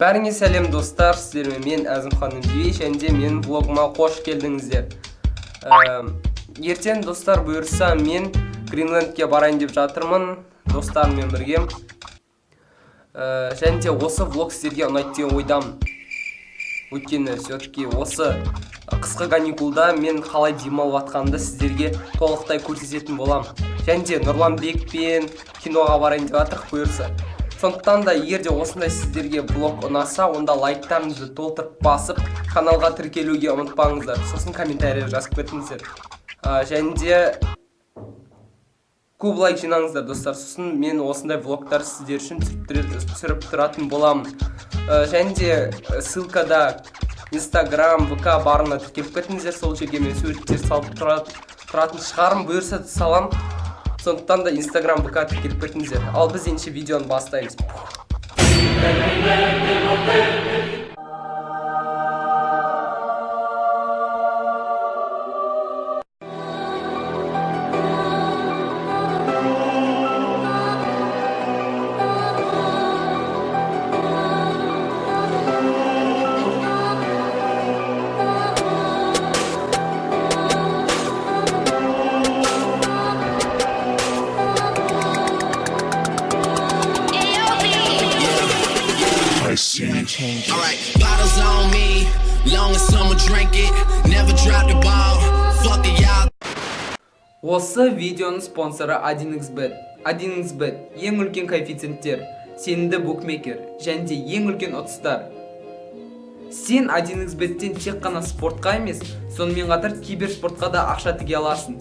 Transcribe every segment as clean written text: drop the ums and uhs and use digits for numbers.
Бәріңе сәлем достар, сіздермен мен Әзімхан Үндей, және менің влогыма қош келдіңіздер. Ертең достар бұйырса мен Гринлендке барайын деп жатырмын, достарыммен бірге. Және де осы влог сіздерге ұнайды деген ойдамын. Өйткені все-таки осы қысқы каникулда мен қалай демалып жатқанымды сіздерге толықтай көрсететін боламын. Және де Нұрланбекпен киноға барайын деп жатырмын бұйырса. Сондықтан да егер де осындай сіздерге влог ұнаса, онда лайктарыңызды толтырып басып, каналға тіркелуге ұмытпаңыздар. Сосын комментарий жазып кетіңіздер. Және де көп лайк жинаңыздар достар. Сосын мен осындай влогтар сіздер үшін түсіріп тұратын боламын. Және де ссылкада Instagram, ВК барына тіркеліп кетіңіздер. Сол жерге мен суреттер салып тұратын шығарым, бұйырса салам. Сондықтан да Instagram, ВК тіркеліп кетіңіздер. Ал біз ендеше видеоны бастаймыз. Alright, bottles on me, long as someone drink it, never drop the ball, fuck the y'all. Осы видеоның спонсоры 1xbet. 1xbet ең үлкен коэффициенттер, сенімді букмекер, және де ең үлкен ұтыстар. Сен 1xbet-тен тек қана спортқа емес, сонымен қатар киберспортқа да ақша тіге аласың.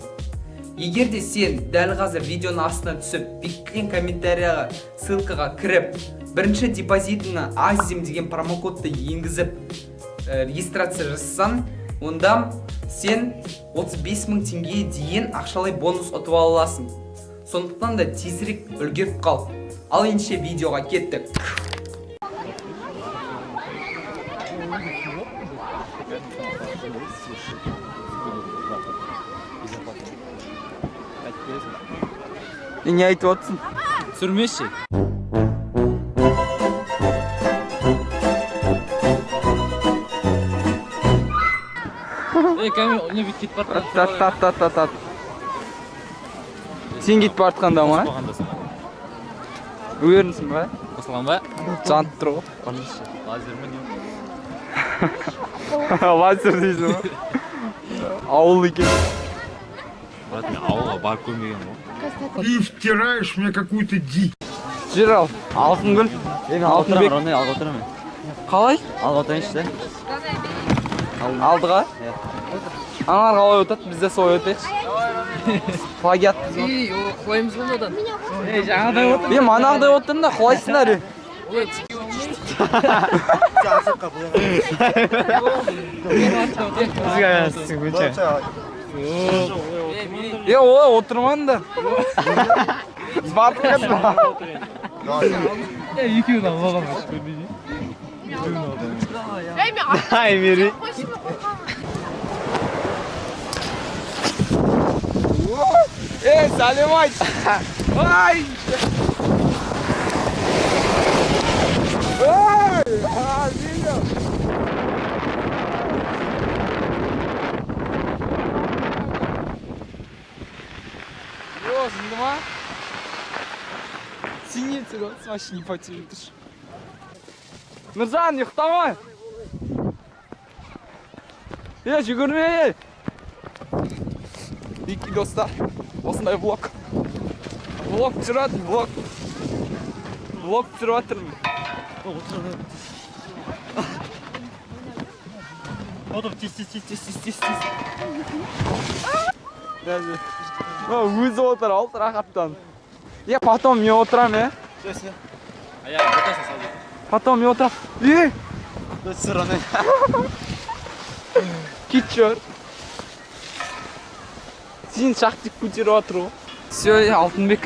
Егер де сен дәл қазір видеоның астына түсіп, бекітілген комментарияға, ссылкаға кіріп, бірінші депозитіңа Азим деген промокодты енгізіп регистрация жасасаң, онда сен 35.000 теңгеге дейін ақшалай бонус ұтып аласың. Сондықтан да тезірек үлгеріп қал. Ал ендеше видеоға кеттік. Не айтып отырсың? Сүрмеші. Кәме, не бит кетіп бартқан? Тат. Сен кетіп бартқанда ма? Өрінсің ба? Қосылған ба? Жанып тұр ғой. Лазер ме не? Лазер дейсің ба? Ауыл екен. Брат, мен ауылға барып көрмеген ғой. Ты втираешь мне какую-то дичь. Жирал, Алтынгүл. Алтынбек. Алға отырамын. Қалай? Алға отырайыншы да. Алдыға? Аналар қалай өтеді, бізде солай өтейікші. Плагиат біз ғой. Құлаймыз ғой одан. Жаңағыдай отыр. Манағыдай отырдың да, құлайсыңдар. Бізге аясың көше. Олай отырмаңдар. Бартып кетті. Екеуін алған ба? Ай, мері. Сәлем айт. Ай! Видео. Сынды ма? Синец вообще не потеешь. Нұржан, ұйықтама! Жүгірме! Екі достар, осындай влог. Влог түсіріп жатырмын. Отыр, тез. Өзі отыр, алты рақаттан. Потом мен отырам, Потом мен отырам. Кетшір. Сен шақтик көтеріп отыр ғой. Все, Алтынбек.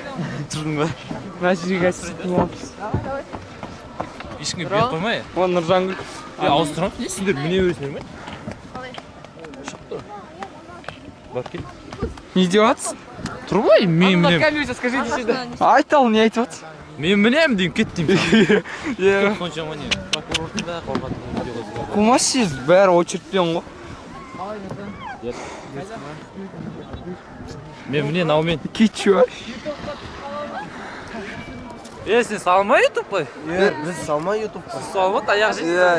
Тұрдың ба? Мына жерге әсіретін боламыз. Ешкімге беріп қоймай? Ол Нұржангүл. Ауыстырам, не сендер міне өресіңдер ме? Шықты. Бар кел. Не деватсың? Тұр ғой, мен Камера, скажите сюда. Айтал, не айтып отсың. Мен білемін деймін кеттім. Иә. Соншама не? Прокурордың да қорғатып видео. Қумасыз бәрі очередпен ғой. Мен міне наумен. Кичуа. Сен салма ютубқа? Біз салма ютубқа. Сіз салма аяқ жейсіз. Иә.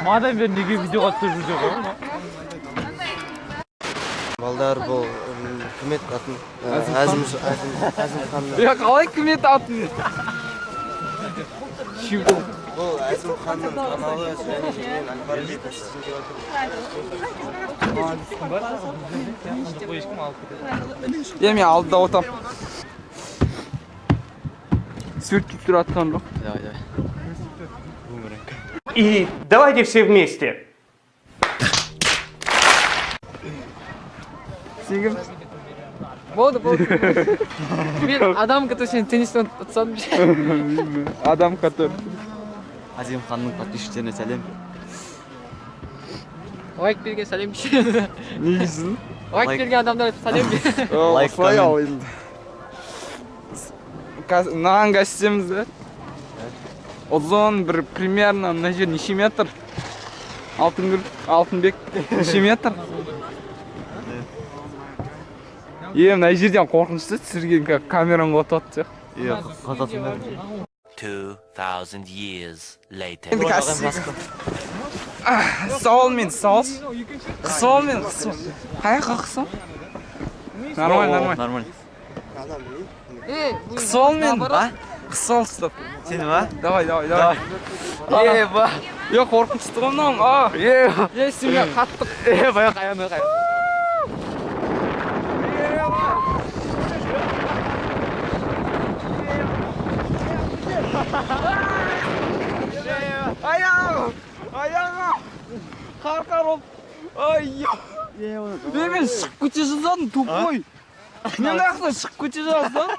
Мадам бер неге видеоға түсіріп жүрсе ғой? Балдар бұл үкімет атын әзім ханның. Я қалай үкімет атын? Бұл әзім ханның каналы және мен Аль-Фараби тәсісін деп Е, мен алдыда отам. Сүртіп тұр атқан жоқ. И давайте все вместе. Сен Болды. Мен адам который сен теннистен ұтсадым. адам который. Азим ханның подписчиктеріне сәлем. Лайк берген сәлем. Не дейсің? Лайк берген адамдар сәлем. Осылай ал енді. Мынаған кәсетеміз да. Ұзын бір примерно мына жер неше метр? Алтынбек неше метр? Мына жерден қорқынышты түсірген камераң отады Иә, қазатын бәрі. 2000 years later. Енді Қысауылмен, қысауыл. Қаяққа қысау? Нормально. Қысауылмен, қысауыл ұстап. Сені ма? Давай. Е, қорқынышты ғой мынауым. Сен қаттық. Баяқ аяғына қайық. Аяғым! Қар ол. Мен шығып көте жазадым, тупой. Мен аяқта шығып көте жазадым.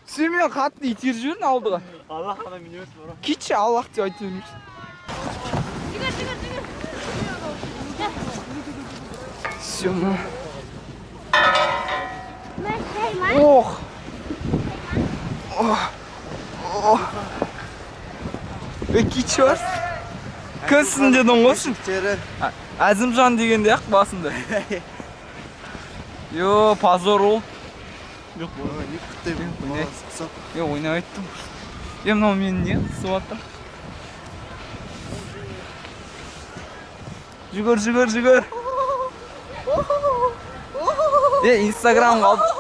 Сен мен қатты итер жүрін алдыға. Аллах қана мен өз бара. Кетші Аллах деп айтып жүрміз. Сема. Ох. Кетші бар? Кімсің дедің ғой сен? Әзімжан дегенде ақ басында. Йо, позор ол. Жоқ, не күттеймін. Йо, ойнап айттым. Мынау мен не? Суаттым. Жүгір. Инстаграм қалдық.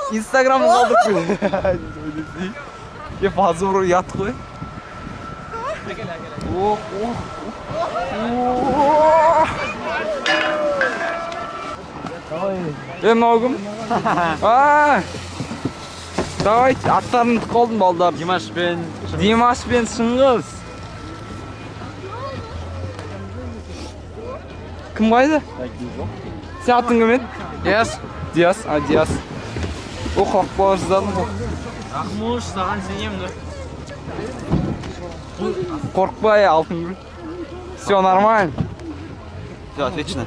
Позор ұят қой. Мынау кім? Давай, аттарын қолдың балдар. Димашпен Шыңғыз. Кім қайды? Сен атын кім еді? Диас. Қорқпа жаздадың ғой. Ақмуш, саған сенемді. Қорқпай, алтын гүл. Все нормально. Все, отлично.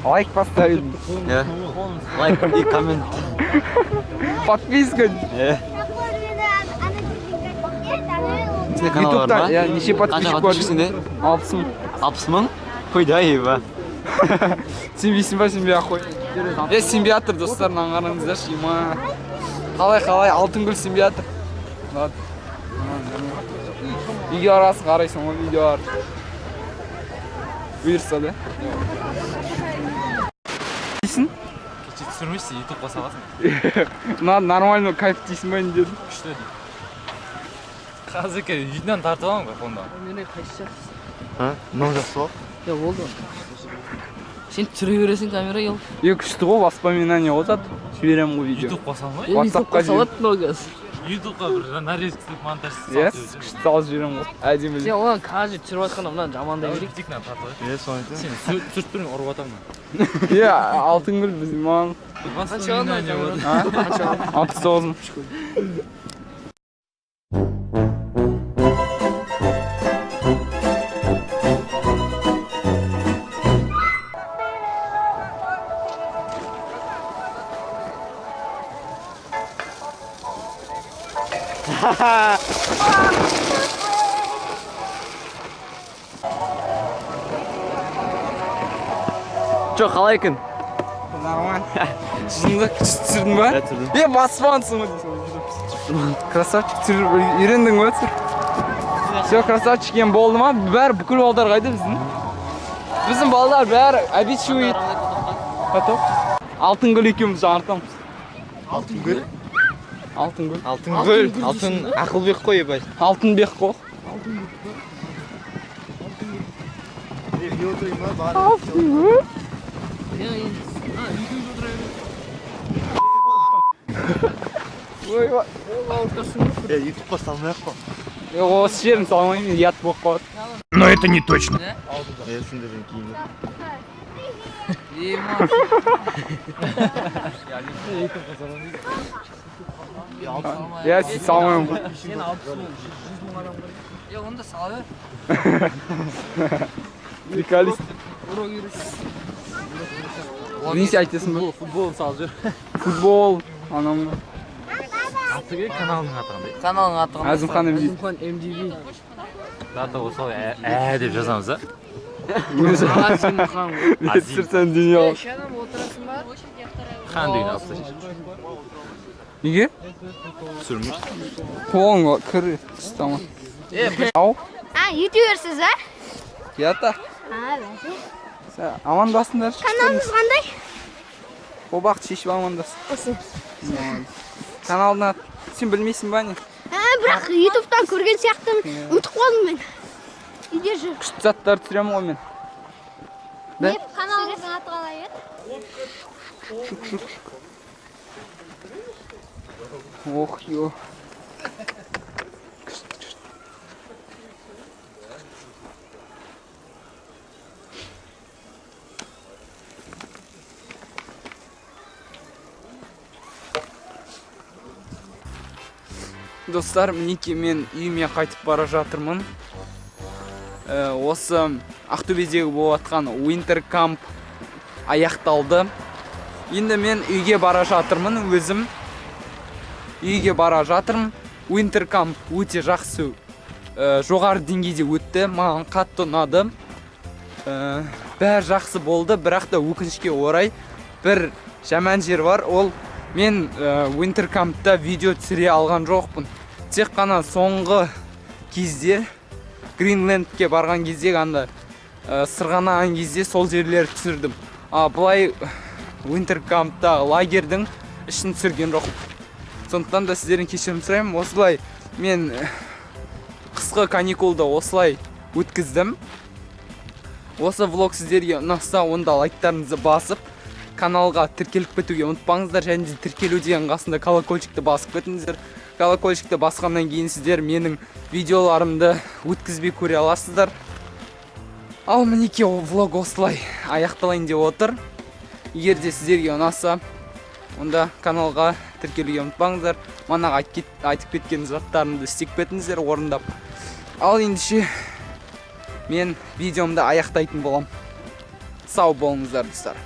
Лайк поставить. Лайк и коммент. Подписка. Сенде канал бар ма? Неше подписчик бар? 60 мың? Қойда еба. Сенбейсің ба, сенбей ақ қой. Сенбей атыр достарын аңғарыңыздаршы, ема. Қалай, алтын гүл сенбей атыр. Видео арасы қарайсың ғой, видео арасы. Бұйырса да. Дейсің? Кеше түсірмейсің, ютубқа саласың. Нормально кайф дейсің ба не дедім? Күшті дейді. Қазір үйден тартып аламын ғой фонда. Мене қайшы Ха? Мынау жақсы ғой. Я болды. Сен түсіре бересің камера ел. Күшті ғой, воспоминание отады. Жіберем ғой видео. Ютубқа салмай? WhatsApp-қа салады мынау кез. Ютубқа бір нарезкілік монтажсыз салып жіберсең. Күшті салып жіберем ғой. Әдемі. Сен оған қазір түсіріп жатқанда мынаны жамандай берейік. Тикнан тартып алайық. Соны айтамын. Сен түсіріп тұрмын ұрып атамын. Алтын гүл біз маған. Воспоминания болады. 69. Жоқ, қалай екен? Нормально. Шынында күшті түсірдің ба? Түсірдім. Баспансың ғой. Красавчик түсіріп үйрендің ба түсір? Все, красавчик ең болды ма? Бәрі бүкіл балдар қайда біздің? Біздің балдар бәрі обещует. Готов? Алтынгүл екеуміз жаңартамыз. Алтынгүл? Алтынгүл. Алтынгүл. Алтын Ақылбек қой, бай. Алтынбек қой. Алтынгүл. Ой, YouTube салмай ақ қой. осы жерін салмаймын, ят болып қалады. Но это не точно. Сендерден кейін. Я сен салмаймын. Онда салы. Приколист. Не айтасың ба? Футбол салып жүр. Футбол, анам. Каналының аты қандай? Каналың аты қандай? Әзімхан MDB. Әзімхан MDB. Дата осылай деп жазамыз, а? Әзімхан. Түсірсен дүние ал. Шанам отырасың ба? Хан деген алыста шешіп. Неге? Түсірмейді. Қолыңға кір. Тамам. Ау? ютуберсіз, а? Ята. Амандасыңдар. Каналыңыз қандай? Обақты шешіп амандас. Осы. Каналдың аты. Сен білмейсің ба не? Бірақ ютубтан көрген сияқтымын. Ұмытып қалдым мен. Үйде жүр. Күшті заттар түсіремін ғой мен. Каналыңыздың аты қалай еді? Ох, ё. Достар, мінеки мен үйіме қайтып бара жатырмын. Осы Ақтөбедегі болып атқан Winter Camp аяқталды. Енді мен үйге бара жатырмын, өзім үйге бара жатырмын. Winter Camp өте жақсы, жоғары деңгейде өтті, маған қатты ұнады. Бәрі жақсы болды, бірақ та өкінішке орай бір жаман жер бар. Ол мен Winter Camp'та видео түсіре алған жоқпын. Тек қана соңғы кезде Гринлендке барған кезде анда сырғанаған кезде сол жерлер түсірдім. Бұлай Winter Camp'та лагердің ішін түсірген жоқ. Сондықтан да сіздерден кешірім сұраймын. Осылай мен қысқы каникулды осылай өткіздім. Осы влог сіздерге ұнаса, онда лайктарыңызды басып, каналға тіркеліп кетуге ұмытпаңыздар, және де тіркелу деген қасында колокольчикті басып кетіңіздер. Колокольчикті басқаннан кейін сіздер менің видеоларымды өткізбей көре аласыздар. Ал мінеке влог осылай аяқталайын деп отыр. Егер де сіздерге ұнаса, онда каналға тіркелуге ұмытпаңыздар. Мана айтып кеткен заттарымды істеп кетіңіздер орындап. Ал ендеше мен видеомды аяқтайтын болам. Сау болыңыздар достар.